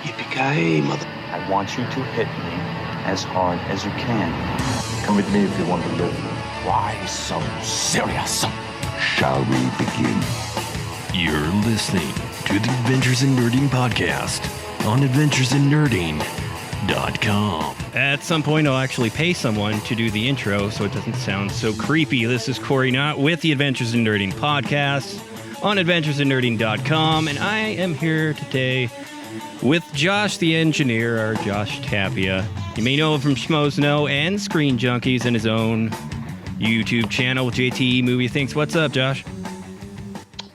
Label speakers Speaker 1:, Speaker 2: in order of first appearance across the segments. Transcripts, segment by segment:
Speaker 1: Yippee-ki-yay, mother...
Speaker 2: I want you to hit me as hard as you can.
Speaker 3: Come with me if you want to live.
Speaker 4: Why so serious?
Speaker 3: Shall we begin?
Speaker 5: You're listening to the Adventures in Nerding podcast on adventuresinnerding.com. At some point, I'll actually pay someone to do the intro so it doesn't sound so creepy. This is Cory, Naught, with the Adventures in Nerding podcast on adventuresinnerding.com, and I am here today with Josh the engineer, or Josh Tapia. You may know him from Schmoes Know and Screen Junkies and his own YouTube channel, JTE Movie Thinks. What's up, Josh?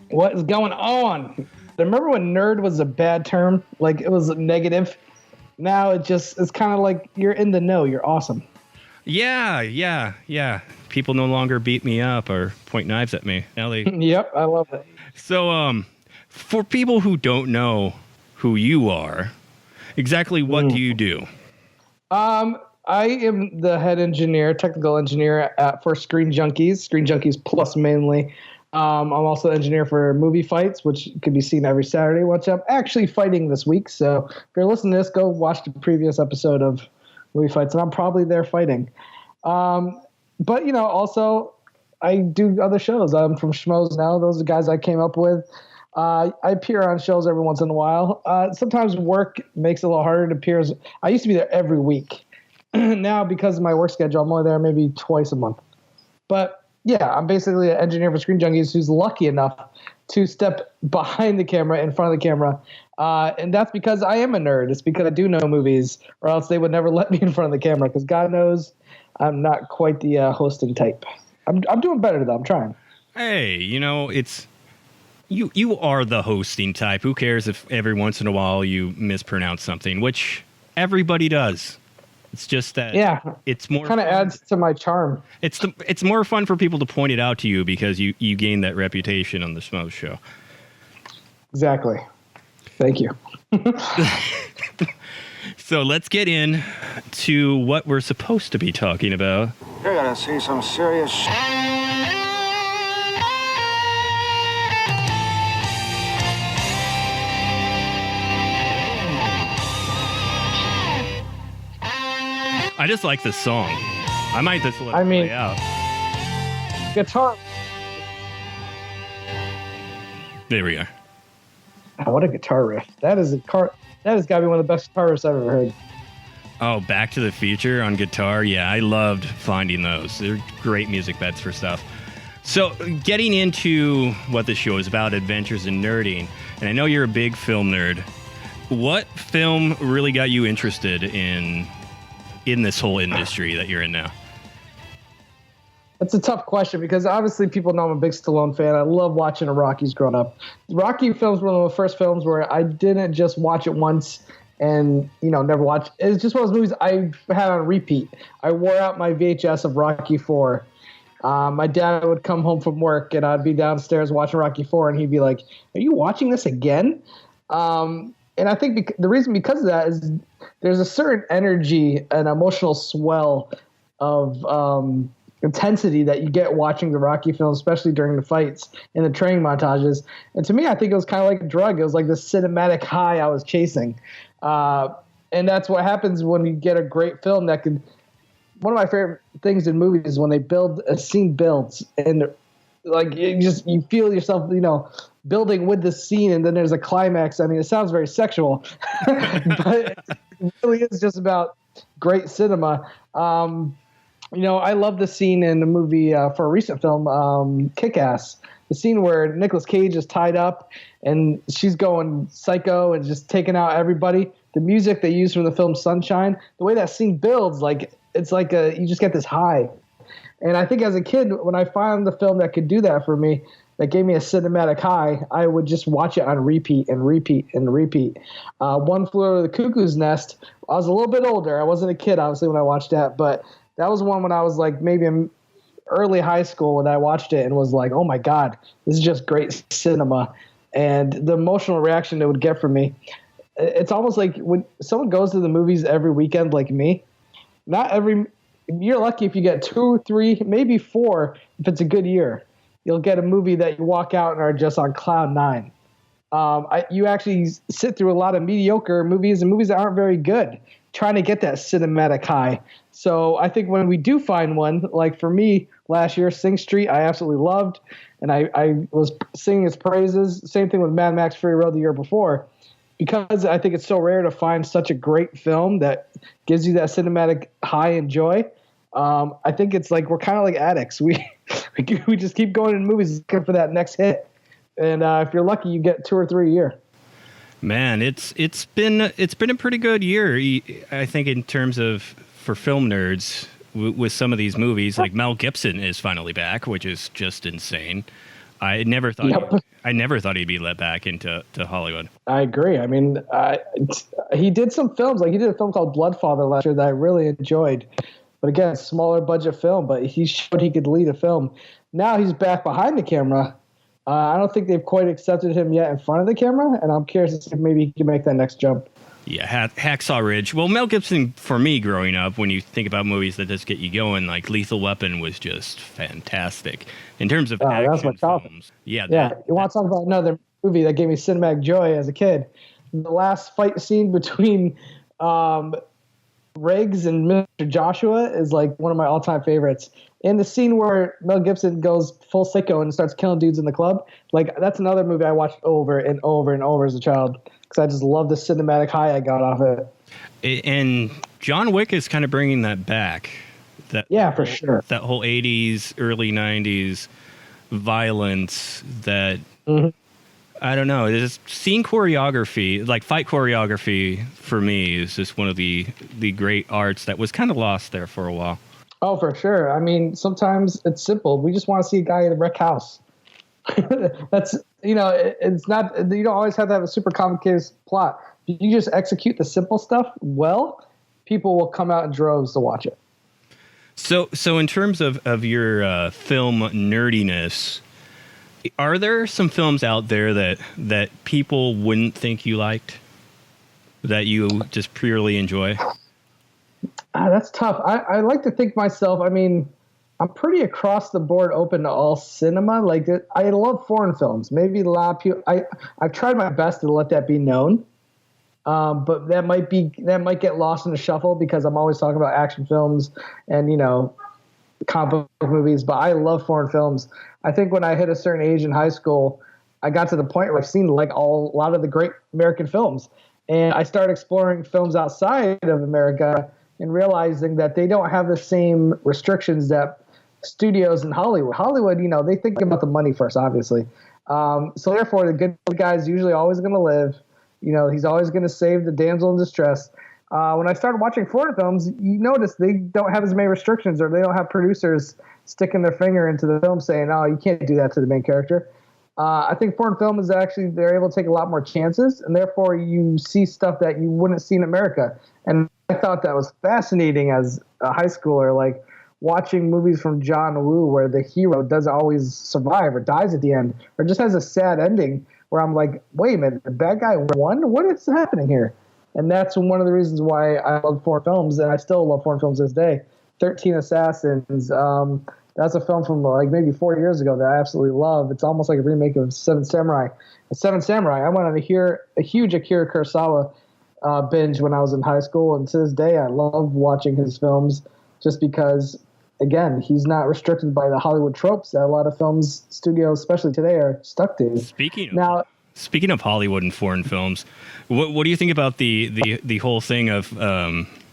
Speaker 6: What is going on? Remember when nerd was a bad term? Like, it was negative. Now it's kind of like you're in the know. You're awesome.
Speaker 5: Yeah. People no longer beat me up or point knives at me. Now they...
Speaker 6: Yep, I love it.
Speaker 5: So, for people who don't know who you are, exactly what do you do?
Speaker 6: I am the head engineer, technical engineer for Screen Junkies Plus mainly. I'm also the engineer for Movie Fights, which can be seen every Saturday, which I'm actually fighting this week. So if you're listening to this, go watch the previous episode of Movie Fights, and I'm probably there fighting. But, also I do other shows. I'm from Schmoes Now. Those are the guys I came up with. I appear on shows every once in a while. Sometimes work makes it a little harder to appear. I used to be there every week. Now, because of my work schedule, I'm only there maybe twice a month. But yeah, I'm basically an engineer for Screen Junkies who's lucky enough to step behind the camera, in front of the camera. And that's because I am a nerd. It's because I do know movies, or else they would never let me in front of the camera, because God knows I'm not quite the hosting type. I'm doing better, though. I'm trying.
Speaker 5: Hey, it's... You are the hosting type. Who cares if every once in a while you mispronounce something, which everybody does. It's just that it's more
Speaker 6: kind of adds to my charm.
Speaker 5: It's more fun for people to point it out to you because you gain that reputation on the Schmoes Show.
Speaker 6: Exactly. Thank you.
Speaker 5: So let's get in to what we're supposed to be talking about.
Speaker 1: You're gonna see some serious
Speaker 5: I just like this song. I might just let it play out.
Speaker 6: Guitar.
Speaker 5: There we are.
Speaker 6: Oh, what a guitar riff. That has got to be one of the best guitar riffs I've ever heard.
Speaker 5: Oh, Back to the Future on guitar. Yeah, I loved finding those. They're great music beds for stuff. So getting into what the show is about, Adventures in Nerding, and I know you're a big film nerd. What film really got you interested in this whole industry that you're in now?
Speaker 6: That's a tough question because obviously people know I'm a big Stallone fan. I love watching the Rockies growing up. Rocky films were one of the first films where I didn't just watch it once and, never watch. It's just one of those movies I had on repeat. I wore out my VHS of Rocky 4. My dad would come home from work and I'd be downstairs watching Rocky 4 and he'd be like, "Are you watching this again?" And I think the reason because of that is there's a certain energy and emotional swell of intensity that you get watching the Rocky films, especially during the fights and the training montages. And to me, I think it was kind of like a drug. It was like the cinematic high I was chasing. And that's what happens when you get a great film that can – one of my favorite things in movies is when they build – a scene builds and like you feel yourself, building with the scene, and then there's a climax. I mean, it sounds very sexual, but it really is just about great cinema. I love the scene in the movie for a recent film, Kick-Ass. The scene where Nicolas Cage is tied up and she's going psycho and just taking out everybody. The music they use from the film Sunshine, the way that scene builds, it's like you just get this high. And I think as a kid, when I found the film that could do that for me, that gave me a cinematic high, I would just watch it on repeat and repeat and repeat. One Flew Over the Cuckoo's Nest, I was a little bit older. I wasn't a kid, obviously, when I watched that, but that was one when I was like maybe in early high school when I watched it and was like, oh my God, this is just great cinema. And the emotional reaction it would get from me, it's almost like when someone goes to the movies every weekend like me, you're lucky if you get 2, 3, maybe 4 if it's a good year. You'll get a movie that you walk out and are just on cloud 9. You actually sit through a lot of mediocre movies and movies that aren't very good, trying to get that cinematic high. So I think when we do find one, like for me last year, Sing Street, I absolutely loved, and I was singing its praises. Same thing with Mad Max Fury Road the year before, because I think it's so rare to find such a great film that gives you that cinematic high and joy. I think it's like we're kind of like addicts. We just keep going in movies looking for that next hit, and if you're lucky, you get 2 or 3 a year.
Speaker 5: Man, it's been a pretty good year. I think in terms of for film nerds with some of these movies, like Mel Gibson is finally back, which is just insane. I never thought he'd be let back into Hollywood.
Speaker 6: I agree. I mean, he did some films. Like he did a film called Bloodfather last year that I really enjoyed. But again, smaller budget film, but he showed he could lead a film. Now he's back behind the camera. I don't think they've quite accepted him yet in front of the camera, and I'm curious to see if maybe he can make that next jump.
Speaker 5: Yeah, Hacksaw Ridge. Well, Mel Gibson, for me growing up, when you think about movies that just get you going, like Lethal Weapon was just fantastic. In terms of action films. Yeah.
Speaker 6: You want to talk about another movie that gave me cinematic joy as a kid? The last fight scene between Riggs and Mr. Joshua is like one of my all-time favorites. In the scene where Mel Gibson goes full sicko and starts killing dudes in the club, like that's another movie I watched over and over and over as a child because I just love the cinematic high I got off it.
Speaker 5: And John Wick is kind of bringing that back.
Speaker 6: For sure.
Speaker 5: That whole 80s, early 90s violence that... Mm-hmm. I don't know. Just seeing choreography, like fight choreography, for me is just one of the great arts that was kind of lost there for a while.
Speaker 6: Oh, for sure. I mean, sometimes it's simple. We just want to see a guy in a wreck house. That's, it's not, you don't always have to have a super complicated plot. If you just execute the simple stuff well, people will come out in droves to watch it.
Speaker 5: So in terms of your film nerdiness, are there some films out there that people wouldn't think you liked, that you just purely enjoy?
Speaker 6: That's tough. I like to think myself, I mean, I'm pretty across the board open to all cinema. Like, I love foreign films. Maybe a lot of people, I've tried my best to let that be known. But that might get lost in the shuffle because I'm always talking about action films and, comic book movies, but I love foreign films. I think when I hit a certain age in high school, I got to the point where I've seen like a lot of the great American films. And I started exploring films outside of America and realizing that they don't have the same restrictions that studios in Hollywood. Hollywood, they think about the money first, obviously. So therefore, the good guy's usually always going to live. He's always going to save the damsel in distress. When I started watching foreign films, you notice they don't have as many restrictions, or they don't have producers sticking their finger into the film saying, "Oh, you can't do that to the main character." I think foreign film is actually they're able to take a lot more chances, and therefore you see stuff that you wouldn't see in America. And I thought that was fascinating as a high schooler, like watching movies from John Woo where the hero doesn't always survive or dies at the end, or just has a sad ending. Where I'm like, wait a minute, the bad guy won? What is happening here? And that's one of the reasons why I love foreign films, and I still love foreign films to this day. 13 Assassins, that's a film from like maybe 4 years ago that I absolutely love. It's almost like a remake of Seven Samurai. Seven Samurai, I went on a huge Akira Kurosawa binge when I was in high school, and to this day I love watching his films just because, again, he's not restricted by the Hollywood tropes that a lot of films studios, especially today, are stuck to.
Speaker 5: Speaking of Hollywood and foreign films, what do you think about the whole thing of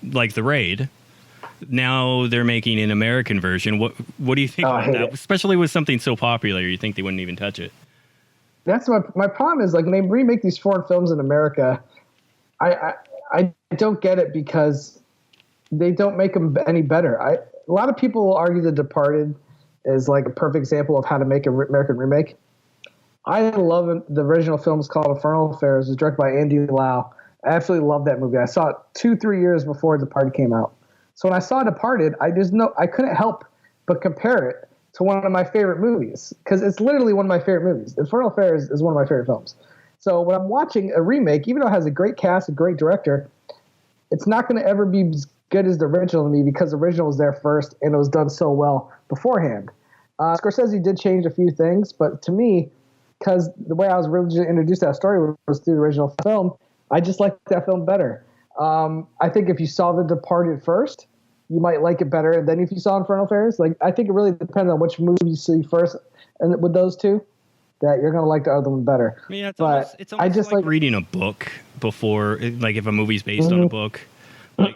Speaker 5: like The Raid? Now they're making an American version. What do you think about that? Especially with something so popular, you think they wouldn't even touch it?
Speaker 6: That's my problem is, like, when they remake these foreign films in America, I don't get it because they don't make them any better. A lot of people will argue The Departed is like a perfect example of how to make an American remake. I love it. The original film is called Infernal Affairs. It was directed by Andy Lau. I absolutely love that movie. I saw it 2-3 years before Departed came out. So when I saw Departed, I couldn't help but compare it to one of my favorite movies because it's literally one of my favorite movies. Infernal Affairs is one of my favorite films. So when I'm watching a remake, even though it has a great cast, a great director, it's not going to ever be as good as the original to me because the original was there first and it was done so well beforehand. Scorsese did change a few things, but to me, because the way I was originally introduced to that story was through the original film. I just liked that film better. I think if you saw The Departed first, you might like it better. And then if you saw Infernal Affairs, like I think it really depends on which movie you see first, and with those two, that you're gonna like the other one better.
Speaker 5: Yeah, it's
Speaker 6: but
Speaker 5: almost
Speaker 6: I just
Speaker 5: like reading a book before, like if a movie's based on a book, like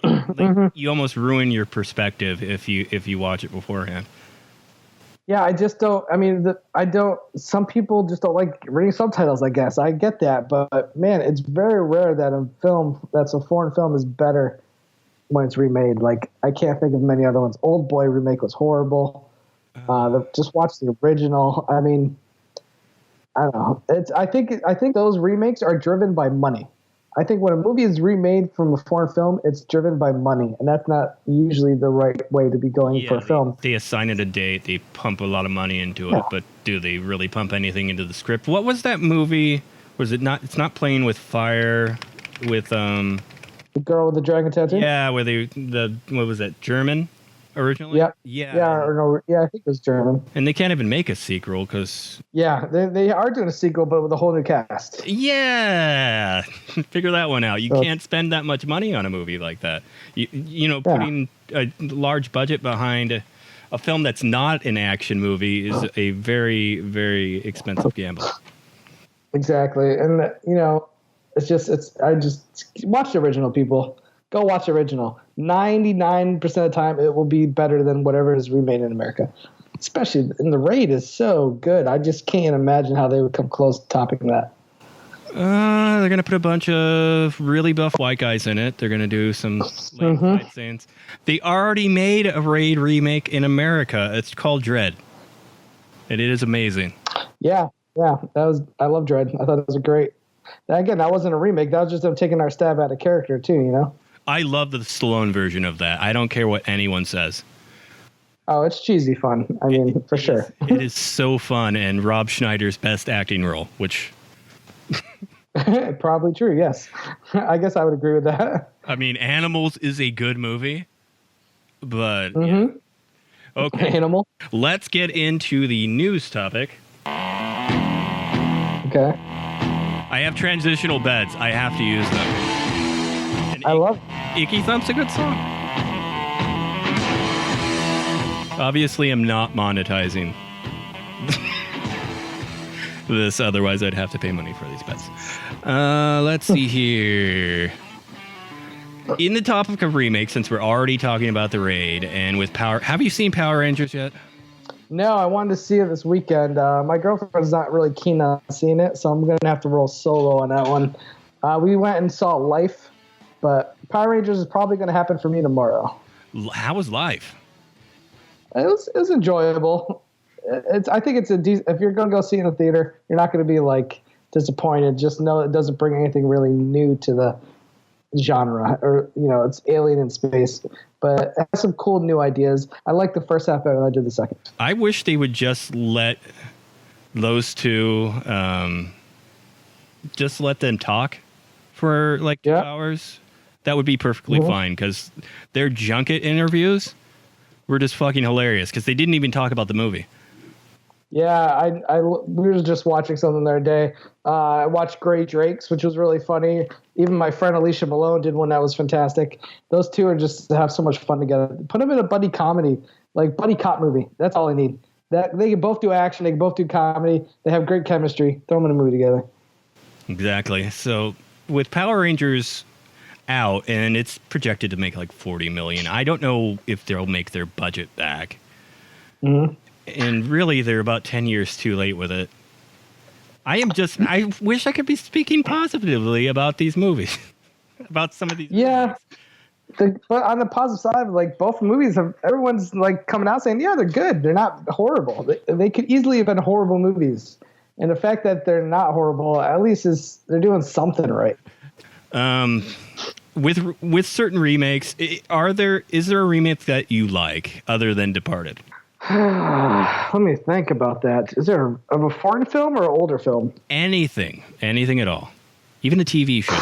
Speaker 5: you almost ruin your perspective if you watch it beforehand.
Speaker 6: Yeah, I just don't. I mean, some people just don't like reading subtitles. I guess I get that, but man, it's very rare that a film that's a foreign film is better when it's remade. Like I can't think of many other ones. Old Boy remake was horrible. Just watch the original. I mean, I don't know. I think those remakes are driven by money. I think when a movie is remade from a foreign film, it's driven by money, and that's not usually the right way to be going for a film.
Speaker 5: They assign it a date, they pump a lot of money into it, but do they really pump anything into the script? What was that movie? Was it not? It's not Playing with Fire with
Speaker 6: The Girl with the Dragon Tattoo?
Speaker 5: Yeah, where what was that, German originally?
Speaker 6: Yep. Yeah, I think it was German.
Speaker 5: And they can't even make a sequel because...
Speaker 6: Yeah, they are doing a sequel, but with a whole new cast.
Speaker 5: Yeah! Figure that one out. You can't spend that much money on a movie like that. Putting a large budget behind a film that's not an action movie is a very, very expensive gamble.
Speaker 6: Exactly. And, I just watch the original, people. Go watch the original. 99% of the time, it will be better than whatever is remade in America. Especially, and the raid is so good. I just can't imagine how they would come close to topping that.
Speaker 5: They're going to put a bunch of really buff white guys in it. They're going to do some late fight scenes. They already made a raid remake in America. It's called Dread. And it is amazing.
Speaker 6: Yeah. I love Dread. I thought it was a great... Again, that wasn't a remake. That was just them taking our stab at a character, too, you know?
Speaker 5: I love the Stallone version of that. I don't care what anyone says.
Speaker 6: Oh, it's cheesy fun. I mean, for sure.
Speaker 5: It is so fun, and Rob Schneider's best acting role, which...
Speaker 6: Probably true, yes. I guess I would agree with that.
Speaker 5: I mean, Animals is a good movie, but... Yeah. Okay.
Speaker 6: Animal.
Speaker 5: Let's get into the news topic.
Speaker 6: Okay.
Speaker 5: I have transitional beds. I have to use them. And
Speaker 6: I love
Speaker 5: Icky Thump's a good song. Obviously, I'm not monetizing this. Otherwise, I'd have to pay money for these beds. Let's see here. In the topic of remakes, since we're already talking about the raid, and with Power... Have you seen Power Rangers yet?
Speaker 6: No, I wanted to see it this weekend. My girlfriend's not really keen on seeing it, so I'm going to have to roll solo on that one. We went and saw Life, but Power Rangers is probably going to happen for me tomorrow.
Speaker 5: How was Life?
Speaker 6: It was enjoyable. I think it's if you're going to go see it in the theater, you're not going to be like disappointed. Just know it doesn't bring anything really new to the genre, or it's alien in space, but it has some cool new ideas. I like the first half better than I did the second.
Speaker 5: I wish they would just let those two just let them talk for like 2 hours. That would be perfectly fine, because their junket interviews were just fucking hilarious, because they didn't even talk about the movie.
Speaker 6: Yeah, we were just watching something the other day. I watched Grey Drakes, which was really funny. Even my friend Alicia Malone did one that was fantastic. Those two are just have so much fun together. Put them in a buddy comedy, like buddy cop movie. That's all they need. That they can both do action, they can both do comedy. They have great chemistry. Throw them in a movie together.
Speaker 5: Exactly. So with Power Rangers out, and it's projected to make like $40 million. I don't know if they'll make their budget back. Mm-hmm. And really, they're about 10 years too late with it. I wish I could be speaking positively about these movies. About some of these movies.
Speaker 6: But on the positive side, like both movies, everyone's like coming out saying, yeah, they're good. They're not horrible. They could easily have been horrible movies. And the fact that they're not horrible, at least they're doing something right.
Speaker 5: With certain remakes, is there a remake that you like other than Departed?
Speaker 6: Let me think about that. Is there a foreign film or an older film?
Speaker 5: Anything at all, even a TV show.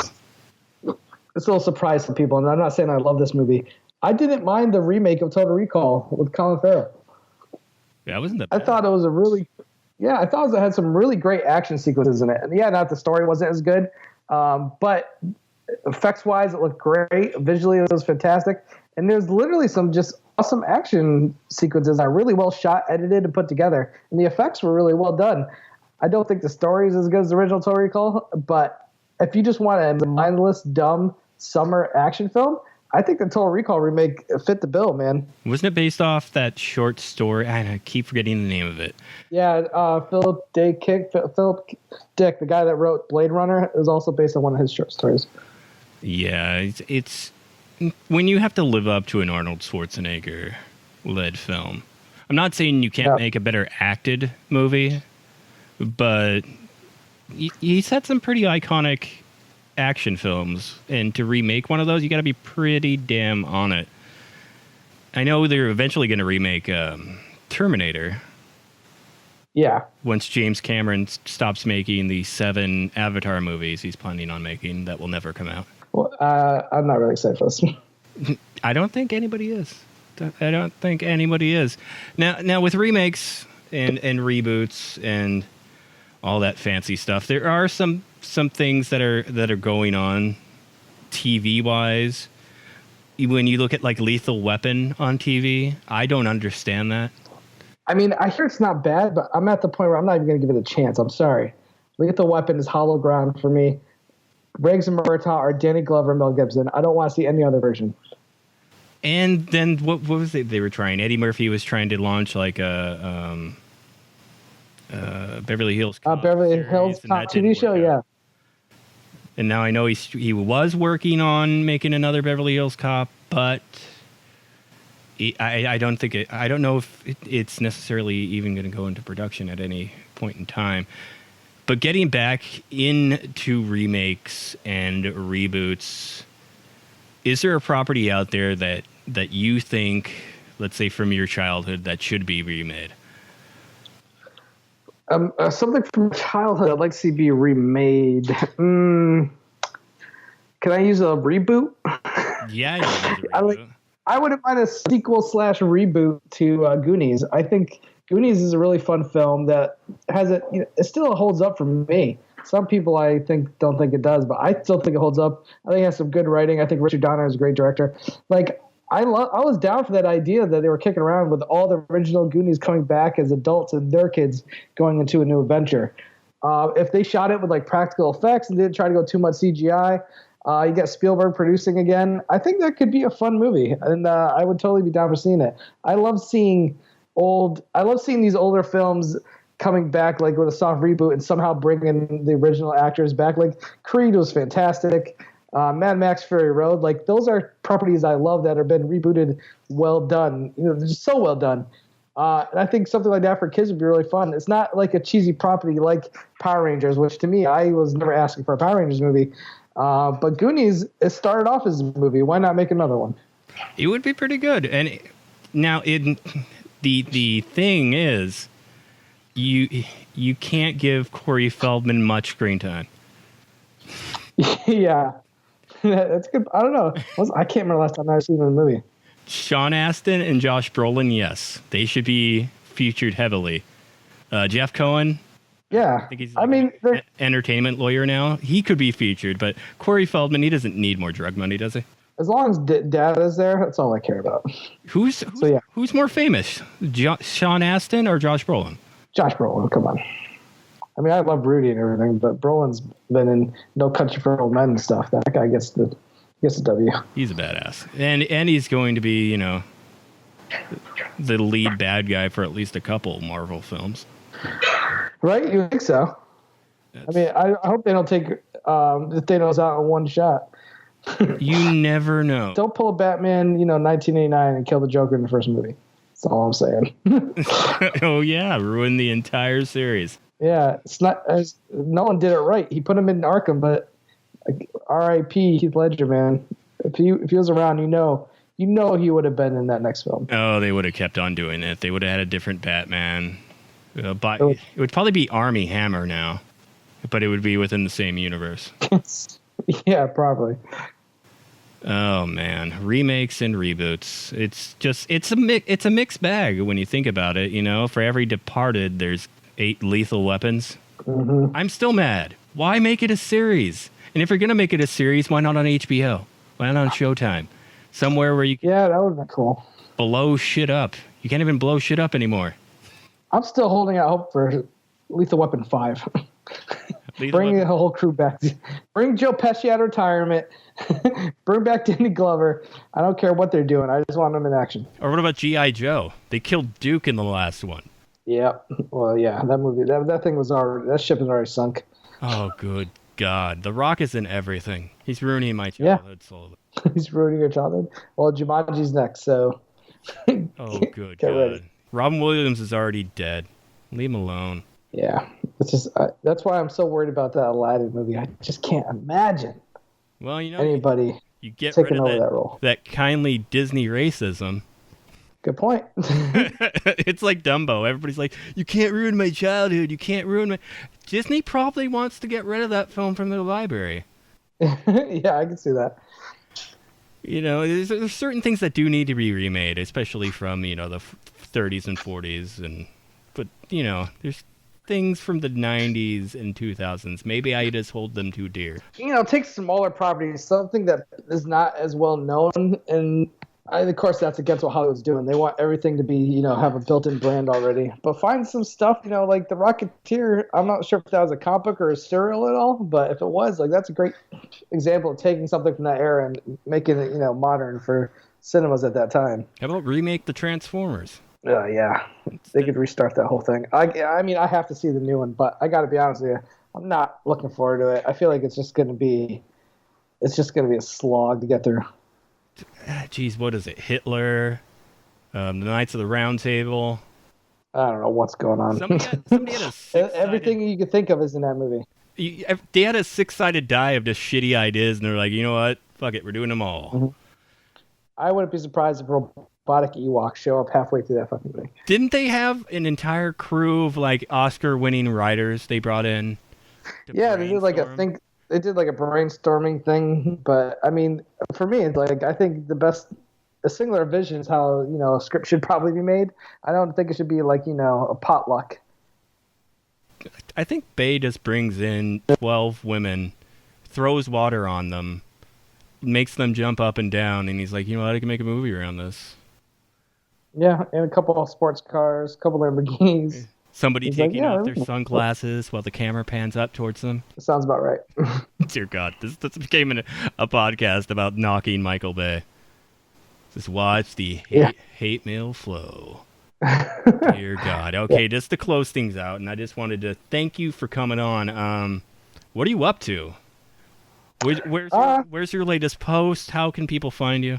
Speaker 6: It's a little surprise to people, and I'm not saying I love this movie. I didn't mind the remake of Total Recall with Colin Farrell.
Speaker 5: Yeah, wasn't that bad?
Speaker 6: I thought it was Yeah, I thought it had some really great action sequences in it. And yeah, not the story wasn't as good, but effects-wise, it looked great. Visually, it was fantastic. And there's literally some just awesome action sequences that are really well shot, edited, and put together. And the effects were really well done. I don't think the story is as good as the original Total Recall, but if you just want a mindless, dumb summer action film, I think the Total Recall remake fit the bill, man.
Speaker 5: Wasn't it based off that short story? I keep forgetting the name of it.
Speaker 6: Yeah, Philip Dick, the guy that wrote Blade Runner, is also based on one of his short stories.
Speaker 5: Yeah, it's when you have to live up to an Arnold Schwarzenegger-led film. I'm not saying you can't make a better acted movie, but he's had some pretty iconic action films, and to remake one of those, you got to be pretty damn on it. I know they're eventually going to remake Terminator.
Speaker 6: Yeah.
Speaker 5: Once James Cameron stops making the 7 Avatar movies he's planning on making that will never come out.
Speaker 6: Well, I'm not really excited for this.
Speaker 5: I don't think anybody is. I don't think anybody is. Now with remakes and reboots and all that fancy stuff, there are some things that are going on TV wise. When you look at like Lethal Weapon on TV, I don't understand that.
Speaker 6: I mean, I hear it's not bad, but I'm at the point where I'm not even going to give it a chance. I'm sorry. Lethal Weapon is hollow ground for me. Riggs and Murtaugh are Danny Glover and Mel Gibson. I don't want to see any other version.
Speaker 5: And then what was it they were trying? Eddie Murphy was trying to launch like a Beverly Hills Cop
Speaker 6: Beverly Hills Cop TV show, yeah.
Speaker 5: And now I know he was working on making another Beverly Hills Cop, but I don't think I don't know if it's necessarily even going to go into production at any point in time. But getting back into remakes and reboots, is there a property out there that you think, let's say from your childhood, that should be remade?
Speaker 6: Something from childhood I'd like to see be remade. Can I use a reboot?
Speaker 5: Yeah, you can use a reboot.
Speaker 6: I wouldn't mind a sequel/reboot to Goonies. I think Goonies is a really fun film that has it still holds up for me. Some people I think don't think it does, but I still think it holds up. I think it has some good writing. I think Richard Donner is a great director. Like I was down for that idea that they were kicking around with all the original Goonies coming back as adults and their kids going into a new adventure. If they shot it with like practical effects and didn't try to go too much CGI, you get Spielberg producing again. I think that could be a fun movie, and I would totally be down for seeing it. I love seeing these older films coming back like with a soft reboot and somehow bringing the original actors back. Like Creed was fantastic. Mad Max Fury Road, like those are properties I love that have been rebooted, well done. They're just so well done. And I think something like that for kids would be really fun. It's not like a cheesy property like Power Rangers, which to me, I was never asking for a Power Rangers movie. But Goonies, it started off as a movie. Why not make another one?
Speaker 5: It would be pretty good. And now the thing is, you can't give Corey Feldman much screen time.
Speaker 6: Yeah. That's good. I don't know. I can't remember the last time I've seen him in a movie.
Speaker 5: Sean Astin and Josh Brolin, yes. They should be featured heavily. Jeff Cohen.
Speaker 6: Yeah.
Speaker 5: I think he's an entertainment lawyer now. He could be featured, but Corey Feldman, he doesn't need more drug money, does he?
Speaker 6: As long as Dad is there, that's all I care about.
Speaker 5: Who's more famous, Sean Astin or Josh Brolin?
Speaker 6: Josh Brolin, come on. I mean, I love Rudy and everything, but Brolin's been in No Country for Old Men and stuff. That guy gets the W.
Speaker 5: He's a badass, and he's going to be, the lead bad guy for at least a couple Marvel films.
Speaker 6: Right? You think so? I mean, I hope they don't take Thanos out in one shot.
Speaker 5: You never know.
Speaker 6: Don't pull a Batman, 1989 and kill the Joker in the first movie. That's all I'm saying.
Speaker 5: Oh yeah, ruin the entire series.
Speaker 6: Yeah, it's not. No one did it right. He put him in Arkham, but R.I.P. Heath Ledger, man. If he was around, you know he would have been in that next film.
Speaker 5: Oh, they would have kept on doing it. They would have had a different Batman. But it would probably be Armie Hammer now, but it would be within the same universe.
Speaker 6: Yeah, probably.
Speaker 5: Oh man, remakes and reboots. It's a mixed bag when you think about it. For every Departed, there's 8 Lethal Weapons. Mm-hmm. I'm still mad. Why make it a series? And if you're going to make it a series, why not on HBO? Why not on Showtime? Somewhere where you can
Speaker 6: that would be cool.
Speaker 5: Blow shit up. You can't even blow shit up anymore.
Speaker 6: I'm still holding out hope for Lethal Weapon 5. Bring the whole crew back. Bring Joe Pesci out of retirement. Bring back Danny Glover. I don't care what they're doing. I just want them in action.
Speaker 5: Or what about G.I. Joe? They killed Duke in the last one.
Speaker 6: Yeah. Well, yeah. That movie, that thing was already, that ship is already sunk.
Speaker 5: Oh, good God. The Rock is in everything. He's ruining my childhood slowly.
Speaker 6: He's ruining your childhood? Well, Jumanji's next, so.
Speaker 5: Oh, good God. Ready. Robin Williams is already dead. Leave him alone.
Speaker 6: Yeah. It's just, that's why I'm so worried about that Aladdin movie. I just can't imagine anybody
Speaker 5: you get
Speaker 6: taking
Speaker 5: rid of
Speaker 6: over that role.
Speaker 5: That kindly Disney racism.
Speaker 6: Good point.
Speaker 5: It's like Dumbo. Everybody's like, you can't ruin my childhood. You can't ruin my... Disney probably wants to get rid of that film from their library.
Speaker 6: Yeah, I can see that.
Speaker 5: You know, there's certain things that do need to be remade, especially from, the 30s and 40s. But, there's things from the 90s and 2000s. Maybe I just hold them too dear.
Speaker 6: Take smaller properties, something that is not as well known, and of course that's against what Hollywood's doing. They want everything to be, have a built-in brand already. But find some stuff, like The Rocketeer. I'm not sure if that was a comic book or a serial at all, but if it was, that's a great example of taking something from that era and making it, modern for cinemas at that time.
Speaker 5: How about remake the Transformers?
Speaker 6: Yeah, they could restart that whole thing. I mean, I have to see the new one, but I got to be honest with you, I'm not looking forward to it. I feel like it's just going to be a slog to get through.
Speaker 5: Geez, what is it? Hitler, the Knights of the Round Table.
Speaker 6: I don't know what's going on.
Speaker 5: Somebody had a
Speaker 6: everything you could think of is in that movie.
Speaker 5: They had a 6-sided die of just shitty ideas, and they're like, you know what? Fuck it, we're doing them all.
Speaker 6: Mm-hmm. I wouldn't be surprised if robotic Ewoks show up halfway through that fucking thing.
Speaker 5: Didn't they have an entire crew of Oscar-winning writers they brought in?
Speaker 6: Yeah, they did They did a brainstorming thing, but I mean, for me, I think a singular vision is how a script should probably be made. I don't think it should be a potluck.
Speaker 5: I think Bay just brings in 12 women, throws water on them, makes them jump up and down, and he's like, I can make a movie around this.
Speaker 6: Yeah, and a couple of sports cars, a couple of Lamborghinis.
Speaker 5: Somebody taking off their sunglasses while the camera pans up towards them.
Speaker 6: Sounds about right.
Speaker 5: Dear God, this became a podcast about knocking Michael Bay. Just watch the hate mail flow. Dear God. Okay, just to close things out, and I just wanted to thank you for coming on. What are you up to? Where's your latest post? How can people find you?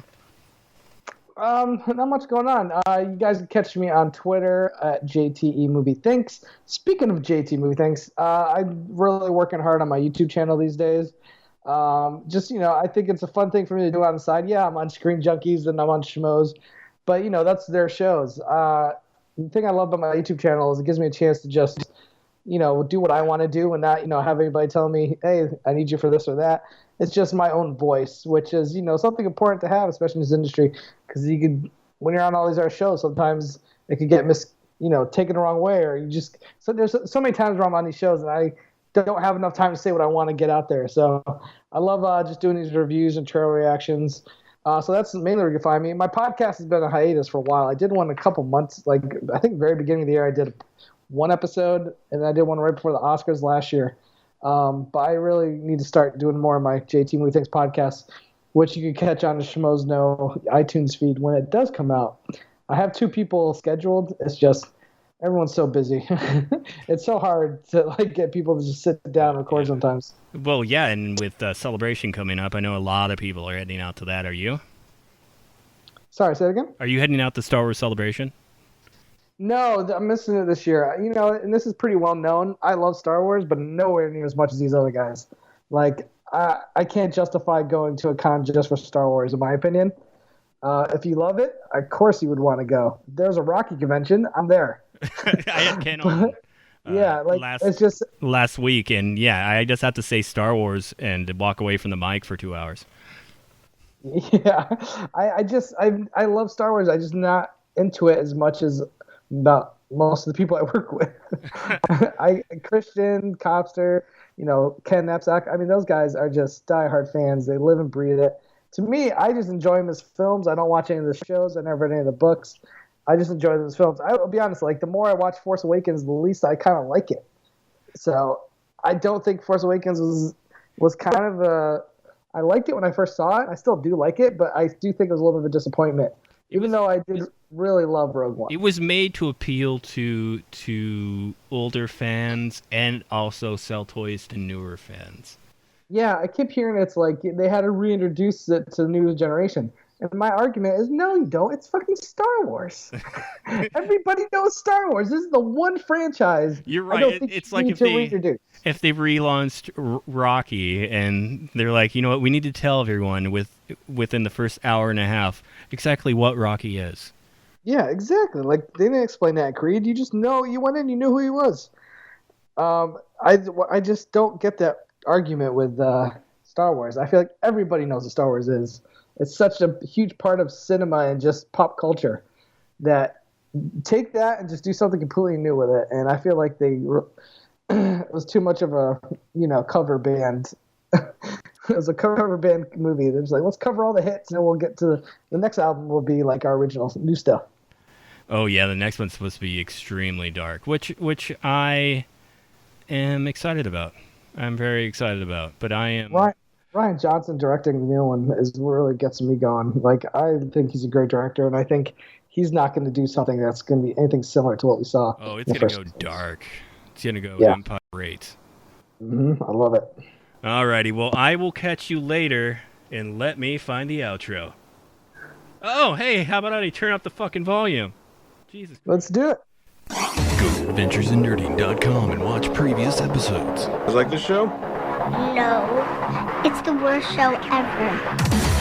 Speaker 6: Not much going on. You guys can catch me on Twitter at JTE Movie Thinks. Speaking of JTE Movie Thinks, I'm really working hard on my YouTube channel these days. I think it's a fun thing for me to do on the side. Yeah, I'm on Screen Junkies and I'm on Schmoes, but that's their shows. The thing I love about my YouTube channel is it gives me a chance to just, do what I want to do and not, have anybody tell me, hey, I need you for this or that. It's just my own voice, which is, something important to have, especially in this industry, because when you're on all these other shows, sometimes it could get taken the wrong way, or there's so many times where I'm on these shows and I don't have enough time to say what I want to get out there. So I love just doing these reviews and trailer reactions. So that's mainly where you can find me. My podcast has been a hiatus for a while. I did one a couple months, I think very beginning of the year I did one episode, and I did one right before the Oscars last year. But I really need to start doing more of my JT Movie Thinks podcast, which you can catch on the Schmoes Know iTunes feed when it does come out. I have 2 people scheduled. It's just everyone's so busy. It's so hard to get people to just sit down and record sometimes.
Speaker 5: Well, yeah, and with Celebration coming up, I know a lot of people are heading out to that. Are you?
Speaker 6: Sorry, say it again?
Speaker 5: Are you heading out to Star Wars Celebration?
Speaker 6: No, I'm missing it this year. And this is pretty well known. I love Star Wars, but nowhere near as much as these other guys. I can't justify going to a con just for Star Wars, in my opinion. If you love it, of course you would want to go. There's a Rocky convention. I'm there.
Speaker 5: I can't.
Speaker 6: It's just
Speaker 5: last week, and I just have to say Star Wars and walk away from the mic for 2 hours.
Speaker 6: Yeah, I love Star Wars. I just not into it as much as about most of the people I work with. Christian, Copster, Ken Knapsack. I mean, those guys are just diehard fans. They live and breathe it. To me, I just enjoy them as films. I don't watch any of the shows. I never read any of the books. I just enjoy them as films. I'll be honest, like the more I watch Force Awakens, the least I kind of like it. So I don't think Force Awakens was kind of I liked it when I first saw it. I still do like it, but I do think it was a little bit of a disappointment. Even though I did really love Rogue One.
Speaker 5: It was made to appeal to older fans and also sell toys to newer fans. Yeah,
Speaker 6: I keep hearing it's like they had to reintroduce it to the new generation. And my argument is, no, you don't. It's fucking Star Wars. Everybody knows Star Wars. This is the one franchise.
Speaker 5: You're right. It's like if they relaunched Rocky and they're like, you know what, we need to tell everyone within the first hour and a half exactly what Rocky is.
Speaker 6: Yeah, exactly. Like they didn't explain that in Creed. You just know, you went in, you knew who he was. I just don't get that argument with Star Wars. I feel like everybody knows what Star Wars is. It's such a huge part of cinema and just pop culture that take that and just do something completely new with it. And I feel like it was too much of a, cover band. It was a cover band movie. They're just like, let's cover all the hits and then we'll get to the next album will be like our original new stuff.
Speaker 5: Oh yeah, the next one's supposed to be extremely dark, which I am excited about. I'm very excited about, but I am...
Speaker 6: Ryan Johnson directing the new one is really gets me going. Like, I think he's a great director, and I think he's not going to do something that's going to be anything similar to what we saw.
Speaker 5: Oh, it's going to go dark. It's going to go Empire Rate.
Speaker 6: I love it.
Speaker 5: Alrighty, well, I will catch you later, and let me find the outro. Oh, hey, how about I turn up the fucking volume? Jesus.
Speaker 6: Let's do it.
Speaker 5: Go to adventuresindnerding.com and watch previous episodes.
Speaker 1: You like this show?
Speaker 7: No, it's the worst show ever.